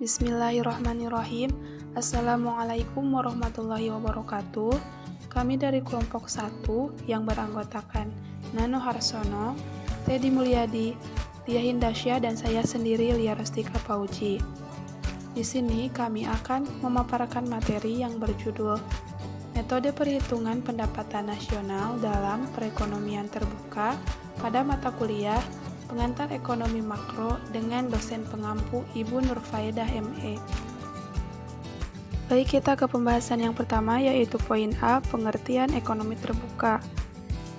Bismillahirrahmanirrahim. Assalamualaikum warahmatullahi wabarakatuh. Kami dari kelompok 1 yang beranggotakan Nano Harsono, Teddy Mulyadi, Tia Hindasya, dan saya sendiri Lia Rustika Pauji. Di sini kami akan memaparkan materi yang berjudul Metode Perhitungan Pendapatan Nasional dalam Perekonomian Terbuka pada mata kuliah Pengantar Ekonomi Makro dengan dosen pengampu Ibu Nurfaedah ME. Baik, kita ke pembahasan yang pertama, yaitu poin A, pengertian ekonomi terbuka.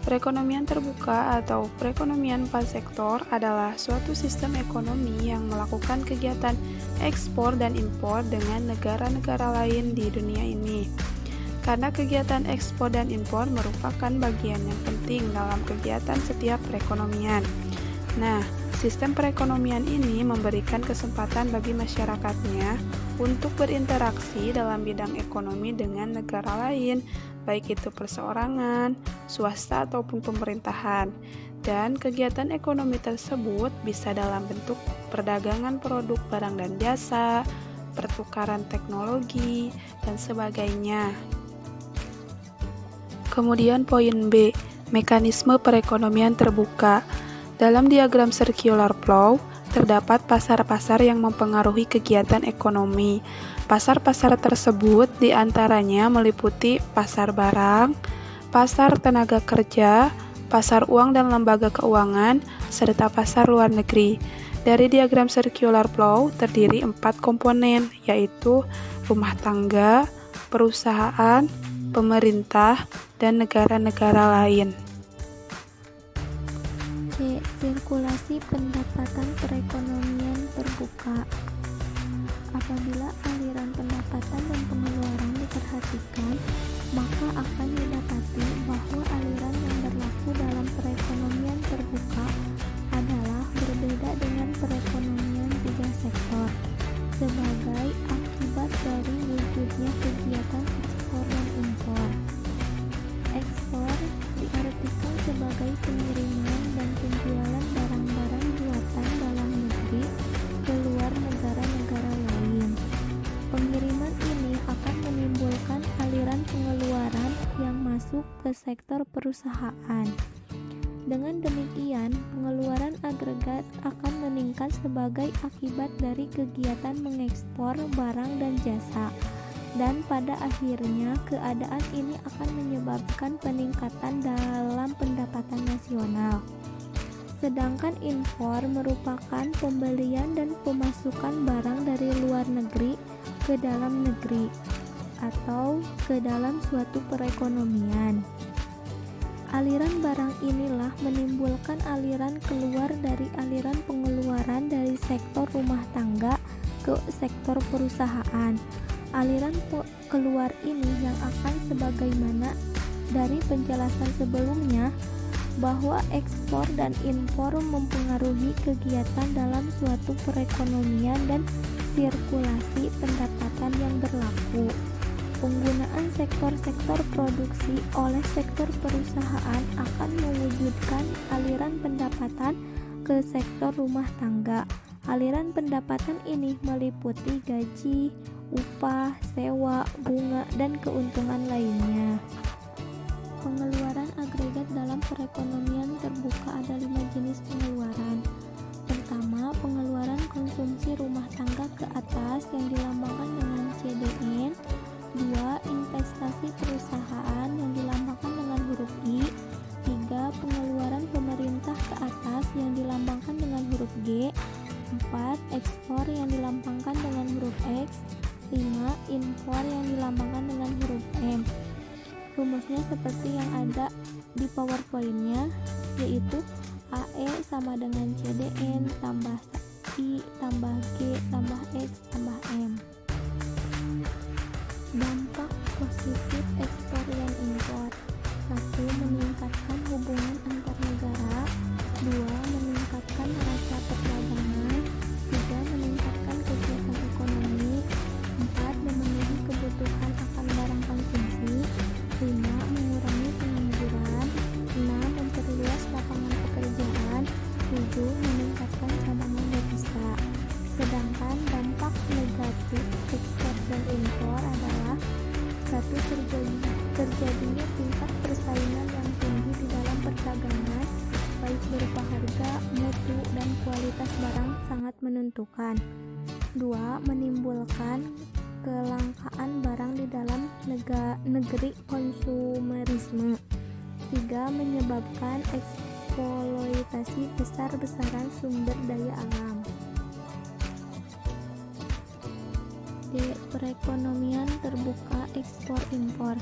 Perekonomian terbuka atau perekonomian empat sektor adalah suatu sistem ekonomi yang melakukan kegiatan ekspor dan impor dengan negara-negara lain di dunia ini. Karena kegiatan ekspor dan impor merupakan bagian yang penting dalam kegiatan setiap perekonomian. Nah, sistem perekonomian ini memberikan kesempatan bagi masyarakatnya untuk berinteraksi dalam bidang ekonomi dengan negara lain, baik itu perseorangan, swasta, ataupun pemerintahan. Dan kegiatan ekonomi tersebut bisa dalam bentuk perdagangan produk barang dan jasa, pertukaran teknologi, dan sebagainya. Kemudian poin B, mekanisme perekonomian terbuka. Dalam diagram circular flow, terdapat pasar-pasar yang mempengaruhi kegiatan ekonomi. Pasar-pasar tersebut diantaranya meliputi pasar barang, pasar tenaga kerja, pasar uang dan lembaga keuangan, serta pasar luar negeri. Dari diagram circular flow terdiri 4 komponen, yaitu rumah tangga, perusahaan, pemerintah, dan negara-negara lain. C. Sirkulasi pendapatan perekonomian terbuka. Apabila aliran pendapatan dan pengeluaran diperhatikan, maka akan didapati bahwa aliran yang berlaku dalam perekonomian terbuka adalah berbeda dengan perekonomian tiga sektor, sebagai akibat dari wujudnya kegiatan ekspor dan impor. Ekspor diartikan sebagai pengiriman dan penjualan barang-barang buatan dalam negeri ke luar negara-negara lain. Pengiriman ini akan menimbulkan aliran pengeluaran yang masuk ke sektor perusahaan. Dengan demikian, pengeluaran agregat akan meningkat sebagai akibat dari kegiatan mengekspor barang dan jasa. Dan pada akhirnya keadaan ini akan menyebabkan peningkatan dalam pendapatan nasional. Sedangkan impor merupakan pembelian dan pemasukan barang dari luar negeri ke dalam negeri atau ke dalam suatu perekonomian. Aliran barang inilah menimbulkan aliran keluar dari aliran pengeluaran dari sektor rumah tangga ke sektor perusahaan. Aliran keluar ini yang akan sebagaimana dari penjelasan sebelumnya bahwa ekspor dan impor mempengaruhi kegiatan dalam suatu perekonomian dan sirkulasi pendapatan yang berlaku. Penggunaan sektor-sektor produksi oleh sektor perusahaan akan mewujudkan aliran pendapatan ke sektor rumah tangga. Aliran pendapatan ini meliputi gaji, upah, sewa, bunga, dan keuntungan lainnya. Pengeluaran agregat dalam perekonomian terbuka ada 5 jenis pengeluaran. Pertama, pengeluaran konsumsi rumah tangga ke atas yang dilambangkan dengan CDN. 2. Investasi perusahaan yang dilambangkan dengan huruf I. 3. Pengeluaran pemerintah ke atas yang dilambangkan dengan huruf G. 4. Ekspor yang dilambangkan dengan huruf X. 5. Impor yang dilambangkan dengan huruf M. Rumusnya seperti yang ada di PowerPoint-nya, yaitu AE sama dengan CDN tambah I tambah G tambah X tambah M. Dampak positif ekspor dan impor. 1. Meningkatkan hubungan antar negara. 2. Meningkatkan neraca perdagangan. 3. Meningkatkan kegiatan ekonomi. 4. Memenuhi kebutuhan akan barang konsumsi. 5. Mengurangi pengangguran. 6. Memperluas lapangan pekerjaan. 7. Meningkatkan cadangan devisa. Sedangkan dampak kalkulasi ekspor dan impor adalah satu, terjadinya tingkat persaingan yang tinggi di dalam perdagangan, baik berupa harga, mutu, dan kualitas barang sangat menentukan. 2. Menimbulkan kelangkaan barang di dalam negeri konsumerisme. 3. Menyebabkan eksploitasi besar-besaran sumber daya alam. D. Perekonomian terbuka ekspor impor.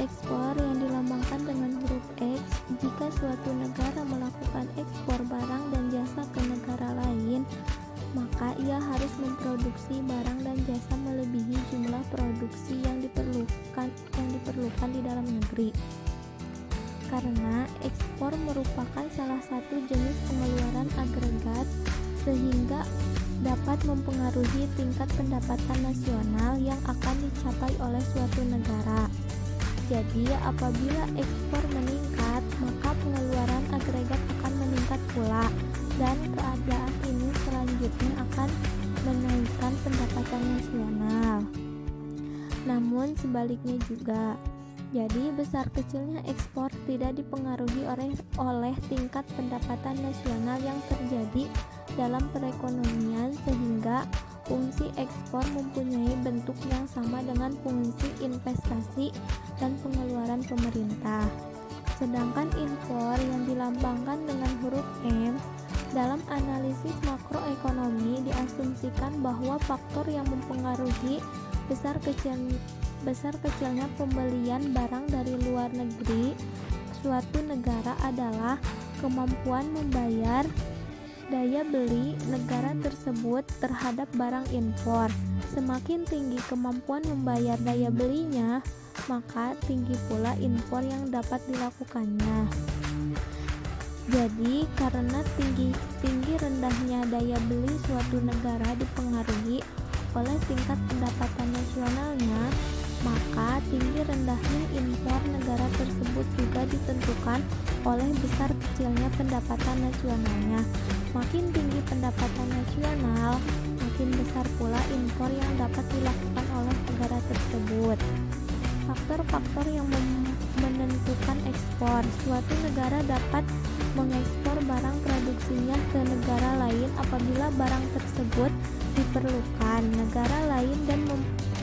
Ekspor yang dilambangkan dengan huruf X. Jika suatu negara melakukan ekspor barang dan jasa ke negara lain, maka ia harus memproduksi barang dan jasa melebihi jumlah produksi yang diperlukan di dalam negeri. Karena ekspor merupakan salah satu jenis pengeluaran agregat, sehingga dapat mempengaruhi tingkat pendapatan nasional yang akan dicapai oleh suatu negara. Jadi, apabila ekspor meningkat, maka pengeluaran agregat akan meningkat pula, dan keadaan ini selanjutnya akan menaikkan pendapatan nasional. Namun sebaliknya juga. Jadi, besar kecilnya ekspor tidak dipengaruhi oleh tingkat pendapatan nasional yang terjadi dalam perekonomian, sehingga fungsi ekspor mempunyai bentuk yang sama dengan fungsi investasi dan pengeluaran pemerintah. Sedangkan impor yang dilambangkan dengan huruf M, dalam analisis makroekonomi diasumsikan bahwa faktor yang mempengaruhi besar kecilnya pembelian barang dari luar negeri suatu negara adalah kemampuan membayar daya beli negara tersebut terhadap barang impor. Semakin tinggi kemampuan membayar daya belinya, maka tinggi pula impor yang dapat dilakukannya. Jadi, karena tinggi rendahnya daya beli suatu negara dipengaruhi oleh tingkat pendapatan nasionalnya, maka tinggi rendahnya impor negara tersebut juga ditentukan oleh besar kecilnya pendapatan nasionalnya. Makin tinggi pendapatan nasional, makin besar pula impor yang dapat dilakukan oleh negara tersebut. Faktor-faktor yang menentukan ekspor. Suatu negara dapat mengekspor barang produksinya ke negara lain apabila barang tersebut diperlukan negara lain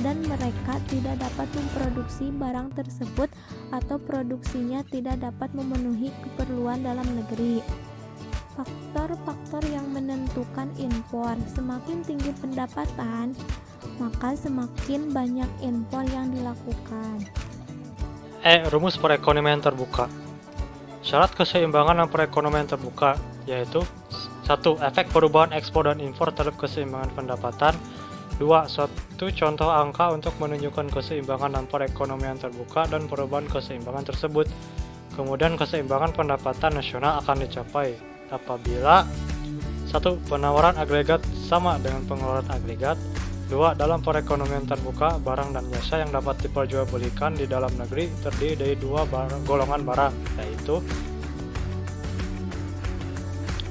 dan mereka tidak dapat memproduksi barang tersebut atau produksinya tidak dapat memenuhi keperluan dalam negeri. Faktor-faktor yang menentukan impor. Semakin tinggi pendapatan, maka semakin banyak impor yang dilakukan. Rumus perekonomian terbuka. Syarat keseimbangan dalam perekonomian terbuka yaitu 1. Efek perubahan ekspor dan impor terhadap keseimbangan pendapatan. 2. Suatu contoh angka untuk menunjukkan keseimbangan dalam perekonomian terbuka dan perubahan keseimbangan tersebut. Kemudian keseimbangan pendapatan nasional akan dicapai apabila 1. Penawaran agregat sama dengan pengeluaran agregat. 2. Dalam perekonomian terbuka, barang dan jasa yang dapat diperjualbelikan di dalam negeri terdiri dari dua golongan barang, yaitu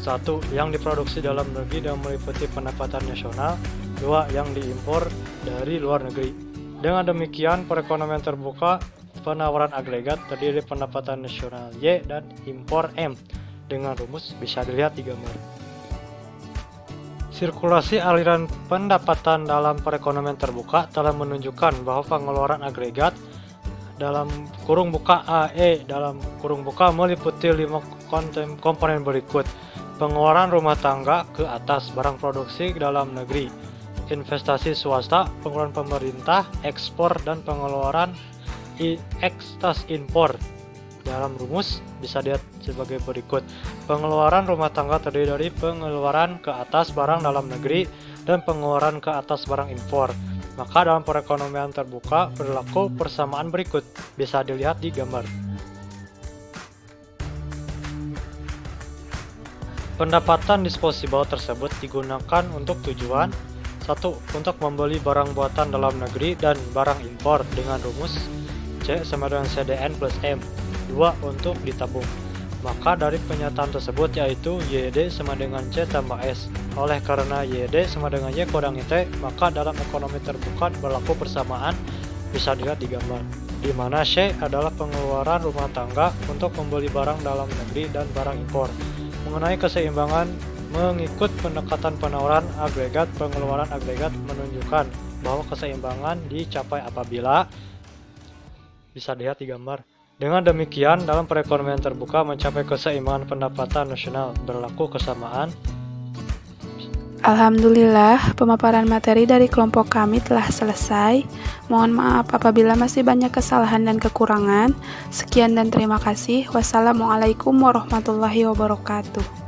1. Yang diproduksi dalam negeri dan meliputi pendapatan nasional. 2. Yang diimpor dari luar negeri. Dengan demikian, perekonomian terbuka, penawaran agregat terdiri dari pendapatan nasional Y dan impor M. Dengan rumus bisa dilihat di gambar. Sirkulasi aliran pendapatan dalam perekonomian terbuka telah menunjukkan bahwa pengeluaran agregat dalam kurung buka AE dalam kurung buka meliputi 5 komponen berikut: pengeluaran rumah tangga ke atas, barang produksi dalam negeri, investasi swasta, pengeluaran pemerintah, ekspor, dan pengeluaran ekstras impor. Dalam rumus bisa dilihat sebagai berikut. Pengeluaran rumah tangga terdiri dari pengeluaran ke atas barang dalam negeri dan pengeluaran ke atas barang impor. Maka dalam perekonomian terbuka berlaku persamaan berikut, bisa dilihat di gambar. Pendapatan disposable tersebut digunakan untuk tujuan 1. Untuk membeli barang buatan dalam negeri dan barang impor dengan rumus C sama dengan CDN plus M. 2. Untuk ditabung. Maka dari pernyataan tersebut yaitu YD sama dengan C tambah S. Oleh karena YD sama dengan Y kurangi T, maka dalam ekonomi terbuka berlaku persamaan, bisa dilihat di gambar, di mana C adalah pengeluaran rumah tangga untuk membeli barang dalam negeri dan barang impor. Mengenai keseimbangan mengikut pendekatan penawaran agregat, pengeluaran agregat menunjukkan bahwa keseimbangan dicapai apabila, bisa dilihat di gambar. Dengan demikian, dalam perekonomian terbuka mencapai keseimbangan pendapatan nasional, berlaku kesamaan. Alhamdulillah, pemaparan materi dari kelompok kami telah selesai. Mohon maaf apabila masih banyak kesalahan dan kekurangan. Sekian dan terima kasih. Wassalamualaikum warahmatullahi wabarakatuh.